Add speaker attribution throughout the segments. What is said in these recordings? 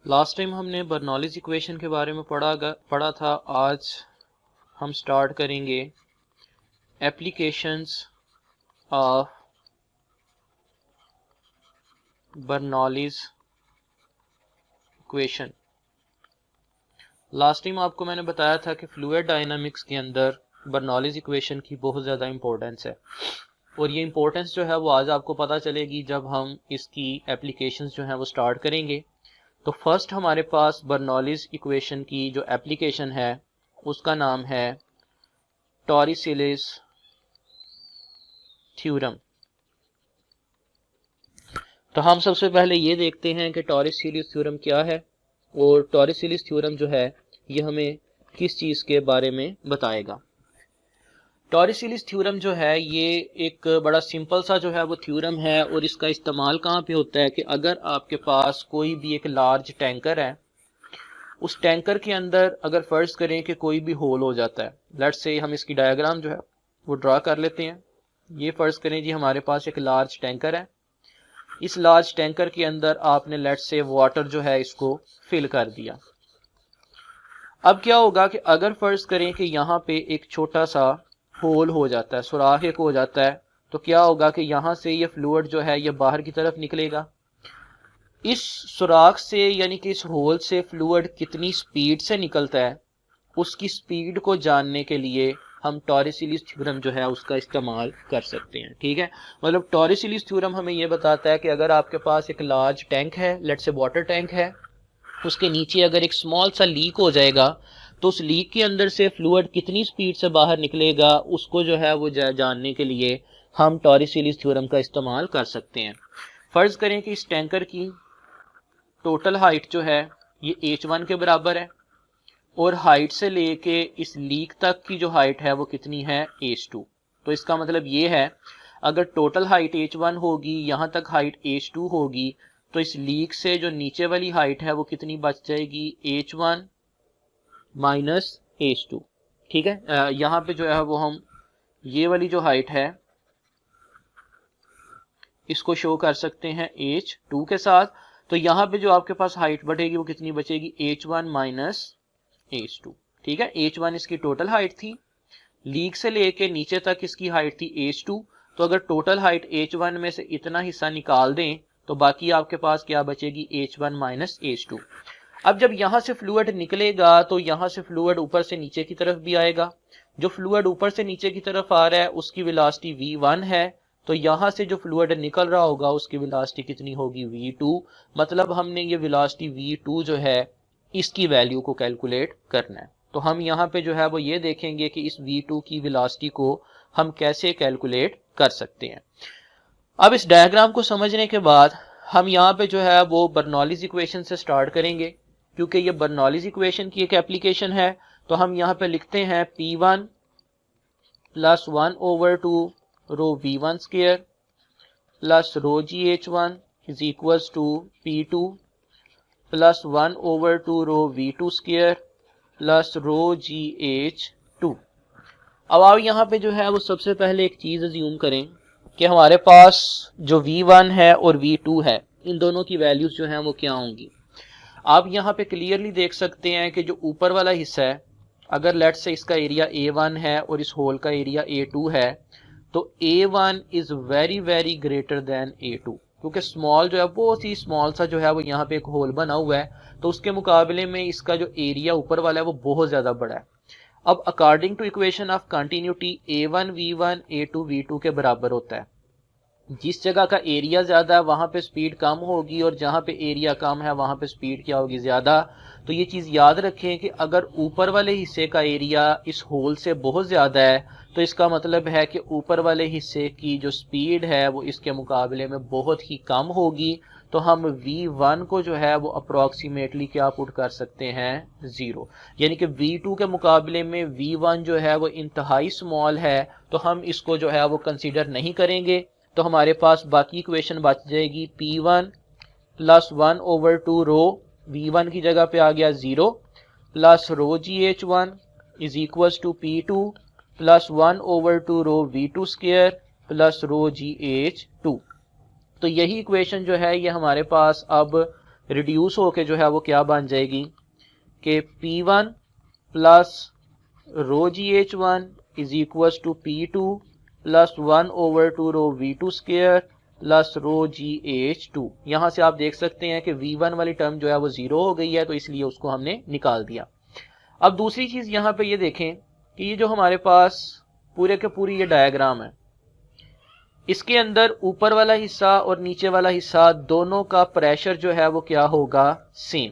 Speaker 1: Last time हमने Bernoulli's equation के बारे में पढ़ा था। आज हम स्टार्ट करेंगे applications of Bernoulli's equation. Last time आपको मैंने बताया था कि फ्लूइड डायनामिक्स के अंदर बर्नौलीज इक्वेशन की बहुत ज़्यादा इंपॉर्टेंस है, और ये इंपॉर्टेंस जो है वो आज आपको पता चलेगी जब हम इसकी एप्लीकेशंस जो है वो स्टार्ट करेंगे। तो फर्स्ट हमारे पास बर्नौलीज इक्वेशन की जो एप्लीकेशन है उसका नाम है टॉरिसेलिस थ्योरम। तो हम सबसे पहले ये देखते हैं कि टॉरिसेलिस थ्योरम क्या है, और टॉरिसेलिस थ्योरम जो है ये हमें किस चीज़ के बारे में बताएगा। टॉरिसेलिस थ्योरम जो है ये एक बड़ा सिंपल सा जो है वो थ्योरम है, और इसका इस्तेमाल कहाँ पे होता है कि अगर आपके पास कोई भी एक लार्ज टैंकर है, उस टैंकर के अंदर अगर फर्ज करें कि कोई भी होल हो जाता है। लेट्स से हम इसकी डायग्राम जो है वो ड्रा कर लेते हैं। ये फर्ज करें जी हमारे पास एक लार्ज टैंकर है। इस लार्ज टैंकर के अंदर आपने लेट्स से वाटर जो है इसको फिल कर दिया। अब क्या होगा कि अगर फर्ज करें कि यहाँ पे एक छोटा सा होल हो जाता है, सुराख एक हो जाता है, तो क्या होगा कि यहाँ से ये फ्लूइड जो है ये बाहर की तरफ निकलेगा। इस सुराख से यानी कि इस होल से फ्लूइड कितनी स्पीड से निकलता है, उसकी स्पीड को जानने के लिए हम टॉरिसेलिस थ्योरम जो है उसका इस्तेमाल कर सकते हैं। ठीक है, मतलब टॉरिसेलिस थ्योरम हमें यह बताता है कि अगर आपके पास एक लार्ज टैंक है, लेट्स से वाटर टैंक है, उसके नीचे अगर एक स्मॉल सा लीक हो जाएगा तो उस लीक के अंदर से फ्लूइड कितनी स्पीड से बाहर निकलेगा उसको जो है वो जानने के लिए हम टॉरिसेलिस थ्योरम का इस्तेमाल कर सकते हैं। फर्ज करें कि इस टैंकर की टोटल हाइट जो है ये h1 के बराबर है, और हाइट से लेके इस लीक तक की जो हाइट है वो कितनी है, h2। तो इसका मतलब ये है अगर टोटल हाइट h1 होगी, यहाँ तक हाइट h2 होगी, तो इस लीक से जो नीचे वाली हाइट है वो कितनी बच जाएगी, h1 माइनस h2। ठीक है, यहाँ पे जो है वो हम ये वाली जो हाइट है इसको शो कर सकते हैं h2 के साथ। तो यहाँ पे जो आपके पास हाइट बढ़ेगी वो कितनी बचेगी, h1 माइनस h2। ठीक है, h1 इसकी टोटल हाइट थी, लीक से लेके नीचे तक इसकी हाइट थी h2। तो अगर टोटल हाइट h1 में से इतना हिस्सा निकाल दें तो बाकी आपके पास क्या बचेगी, h1 माइनस h2। अब जब यहां से फ्लूइड निकलेगा तो यहां से फ्लूइड ऊपर से नीचे की तरफ भी आएगा। जो फ्लूइड ऊपर से नीचे की तरफ आ रहा है उसकी वेलोसिटी v1 है, तो यहां से जो फ्लूइड निकल रहा होगा उसकी वेलोसिटी कितनी होगी, v2। मतलब हमने ये वेलोसिटी v2 जो है इसकी वैल्यू को कैलकुलेट करना है। तो हम यहाँ पे जो है वो ये देखेंगे कि इस v2 की वेलोसिटी को हम कैसे कैलकुलेट कर सकते हैं। अब इस डायग्राम को समझने के बाद हम यहाँ पे जो है वो बर्नौलीज इक्वेशन से स्टार्ट करेंगे, क्योंकि ये बर्नौलीज इक्वेशन की एक एप्लीकेशन है। तो हम यहाँ पे लिखते हैं P1 plus 1/2 rho V1 square plus rho GH1 is equals to P2 plus 1/2 rho V2 square plus rho GH2। अब आप यहाँ पे जो है वो सबसे पहले एक चीज अज्यूम करें कि हमारे पास जो V1 है और V2 है, इन दोनों की वैल्यूज जो हैं वो क्या होंगी। आप यहाँ पे क्लियरली देख सकते हैं कि जो ऊपर वाला हिस्सा है, अगर लेट्स से इसका एरिया A1 है और इस होल का एरिया A2 है, तो A1 is very very greater than A2, क्योंकि स्मॉल जो है बहुत ही स्मॉल सा जो है वो यहाँ पे एक होल बना हुआ है, तो उसके मुकाबले में इसका जो एरिया ऊपर वाला है वो बहुत ज्यादा बड़ा है। अब according to equation of continuity A1 V1 A2 V2 के बराबर होता है। जिस जगह का एरिया ज्यादा है वहां पे स्पीड कम होगी, और जहां पे एरिया कम है वहां पे स्पीड क्या होगी, ज्यादा। तो ये चीज याद रखें कि अगर ऊपर वाले हिस्से का एरिया इस होल से बहुत ज्यादा है तो इसका मतलब है कि ऊपर वाले हिस्से की जो स्पीड है वो इसके मुकाबले में बहुत ही कम होगी। तो हम v1 को जो है वो अप्रोक्सीमेटली क्या पुट कर सकते हैं, 0। यानी कि v2 के मुकाबले में v1 जो है वो इंतहाई स्मॉल है, तो हम इसको जो है वो कंसीडर नहीं करेंगे। तो हमारे पास बाकी इक्वेशन बच जाएगी P1 प्लस 1/2 रो V1 की जगह पे आ गया 0 plus rho GH1 is equals to P2 plus 1/2 rho V2 square plus rho GH2। तो यही इक्वेशन जो है ये हमारे पास अब रिड्यूस होके जो है वो क्या बन जाएगी कि P1 plus rho GH1 is equal to P2 plus 1/2 rho V2 square plus rho GH2। यहाँ से आप देख सकते हैं कि V1 वाली टर्म जो है वो 0 हो गई है, तो इसलिए उसको हमने निकाल दिया। अब दूसरी चीज यहाँ पे ये देखें कि ये जो हमारे पास पूरे के पूरी ये डायग्राम है, इसके अंदर ऊपर वाला हिस्सा और नीचे वाला हिस्सा दोनों का प्रेशर जो है वो क्या होगा, सेम।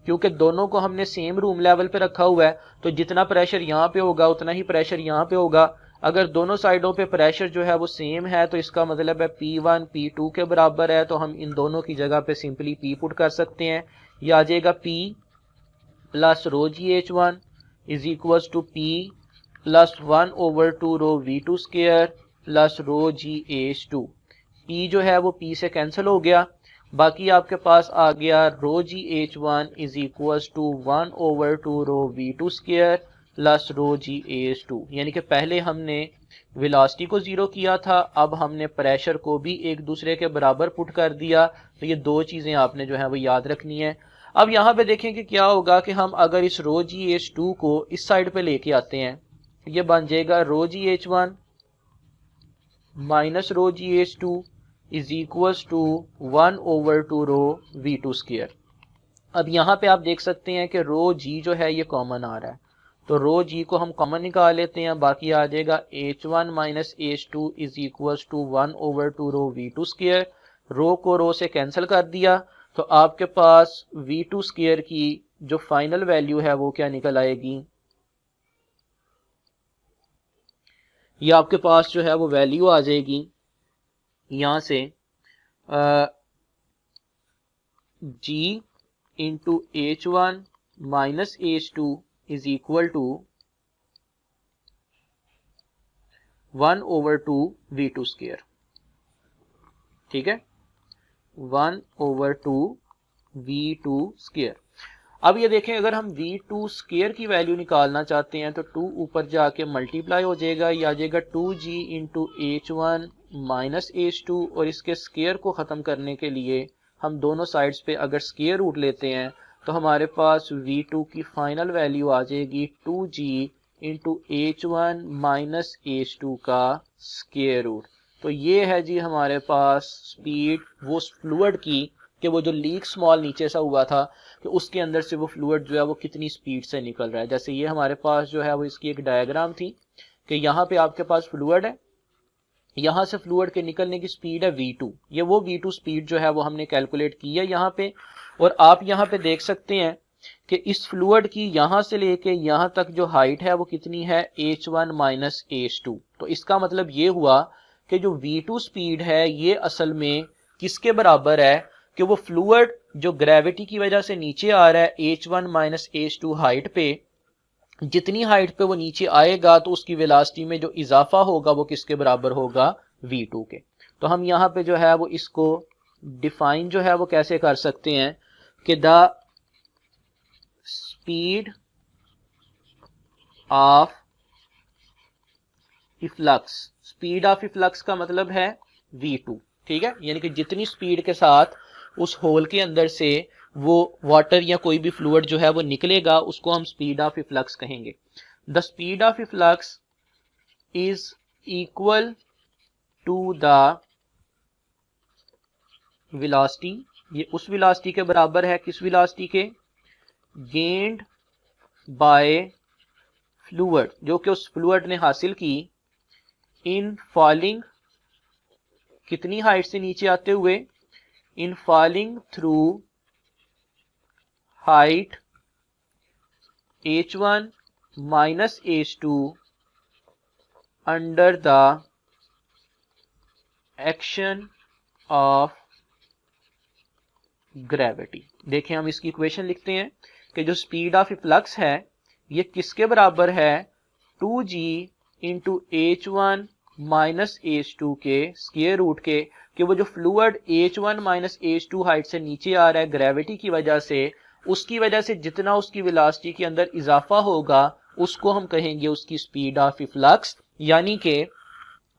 Speaker 1: क्योंकि दोनों को हमने सेम रूम लेवल पे रखा हुआ है, तो जितना प्रेशर यहाँ पे होगा उतना ही प्रेशर यहाँ पे होगा। अगर दोनों साइडों पे प्रेशर जो है वो सेम है तो इसका मतलब है P1 P2 के बराबर है, तो हम इन दोनों की जगह पे सिंपली P पुट कर सकते हैं। ये आ जाएगा P plus rho GH1 is equal to P plus 1/2 rho V2 square plus rho GH2। P जो है वो P से कैंसिल हो गया, बाकी आपके पास आ गया rho GH1 is equal to 1/2 rho V2 square plus rho GH2। यानी कि पहले हमने वेलोसिटी को जीरो किया था, अब हमने प्रेशर को भी एक दूसरे के बराबर पुट कर दिया। तो ये दो चीजें आपने जो है वो याद रखनी है। अब यहाँ पे देखें कि क्या होगा कि हम अगर इस रो GH2 को इस साइड पे लेके आते हैं, ये बन जाएगा rho GH1 minus rho GH2 is equal to 1/2 rho V2 square. अब यहाँ पे आप देख सकते हैं कि रो G जो है ये कॉमन आ रहा है, तो रो G को हम कॉमन निकाल लेते हैं। बाकी आ जाएगा H1 minus H2 is equal to 1/2 rho V2 square. Rho को रो से कैंसिल कर दिया, तो आपके पास V2 स्क्वायर की जो फाइनल वैल्यू है वो क्या निकल आएगी, ये आपके पास जो है वो वैल्यू आ जाएगी यहां से G into H1 minus H2 is equal to 1/2 V2 square. ठीक है, 1/2 V2 स्क्वायर। अब ये देखें, अगर हम V2 स्क्वायर की वैल्यू निकालना चाहते हैं तो 2 ऊपर जाके मल्टीप्लाई हो जाएगा, ये आ जाएगा 2G into H1 minus H2, और इसके स्क्वायर को ख़त्म करने के लिए हम दोनों साइड्स पे अगर स्क्वायर रूट लेते हैं तो हमारे पास V2 की फाइनल वैल्यू आ जाएगी 2G into H1 minus H2 का स्क्वायर रूट। तो ये है जी हमारे पास स्पीड वो फ्लूइड की, कि वो जो लीक स्मॉल नीचे सा हुआ था कि उसके अंदर से वो फ्लूइड जो है वो कितनी स्पीड से निकल रहा है। जैसे ये हमारे पास जो है वो इसकी एक डायग्राम थी कि यहाँ पे आपके पास फ्लूइड है, यहाँ से फ्लूइड के निकलने की स्पीड है V2। ये वो V2 स्पीड जो है वो हमने कैलकुलेट की है यहाँ पे, और आप यहाँ पे देख सकते हैं कि इस फ्लूइड की यहाँ से लेके यहाँ तक जो हाइट है वो कितनी है, H1 माइनस H2। तो इसका मतलब ये हुआ कि जो V2 स्पीड है ये असल में किसके बराबर है कि वो फ्लूइड जो ग्रेविटी की वजह से नीचे आ रहा है H1 माइनस H2 हाइट पे, जितनी हाइट पे वो नीचे आएगा तो उसकी वेलोसिटी में जो इजाफा होगा वो किसके बराबर होगा, V2 के। तो हम यहाँ पे जो है वो इसको डिफाइन जो है वो कैसे कर सकते हैं कि the speed of efflux, speed of efflux का मतलब है V2। ठीक है, यानी कि जितनी स्पीड के साथ उस होल के अंदर से वो वाटर या कोई भी फ्लूइड जो है वो निकलेगा उसको हम स्पीड ऑफ इफ्लक्स कहेंगे। The speed of efflux is equal to the velocity, ये उस वेलोसिटी के बराबर है, किस वेलोसिटी के, गेन्ड बाय फ्लूइड, जो कि उस फ्लूइड ने हासिल की इन फॉलिंग, कितनी हाइट से नीचे आते हुए, in falling through height H1 minus H2 under the action of gravity. देखें, हम इसकी इक्वेशन लिखते हैं कि जो स्पीड ऑफ फ्लक्स है ये किसके बराबर है, 2G into H1 minus H2 के स्क्वायर रूट के, कि वो जो fluid H1 minus H2 height से नीचे आ रहा है ग्रेविटी की वजह से, उसकी वजह से जितना उसकी वेलोसिटी के अंदर इजाफा होगा उसको हम कहेंगे उसकी स्पीड ऑफ फ्लक्स। यानी कि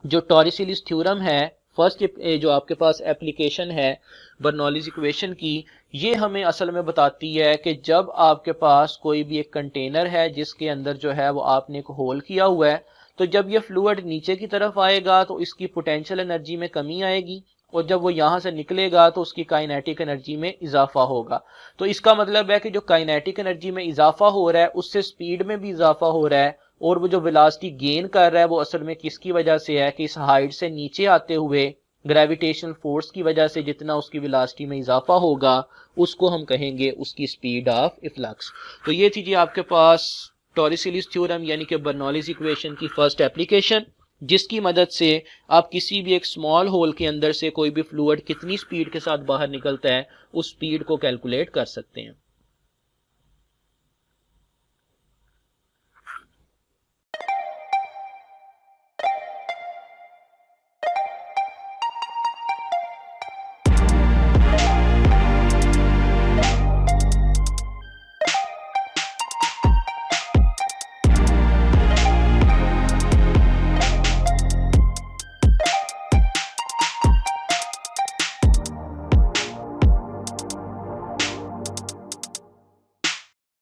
Speaker 1: जो टॉरिसिलिस थ्योरम है फर्स्ट जो आपके पास एप्लीकेशन है बर्नौलीज इक्वेशन की, ये हमें असल में बताती है कि जब आपके पास कोई भी एक कंटेनर है जिसके अंदर जो है वो आपने एक होल किया हुआ है, तो जब ये फ्लूइड नीचे की तरफ आएगा तो इसकी पोटेंशियल एनर्जी में कमी आएगी, और जब वो यहाँ से निकलेगा तो उसकी काइनेटिक एनर्जी में इजाफा होगा। तो इसका मतलब है कि जो काइनेटिक एनर्जी में इजाफा हो रहा है उससे स्पीड में भी इजाफा हो रहा है, और वो जो वेलोसिटी गेन कर रहा है वो असल में किसकी वजह से है कि इस हाइट से नीचे आते हुए ग्रेविटेशनल फोर्स की वजह से जितना उसकी वेलोसिटी में इजाफा होगा उसको हम कहेंगे उसकी स्पीड ऑफ इफ्लक्स। तो ये थी जी आपके पास टॉरिसेलीज थ्योरम यानी कि बर्नौलीज इक्वेशन की फर्स्ट एप्लीकेशन, जिसकी मदद से आप किसी भी एक स्मॉल होल के अंदर से कोई भी फ्लूइड कितनी स्पीड के साथ बाहर निकलता है उस स्पीड को कैलकुलेट कर सकते हैं।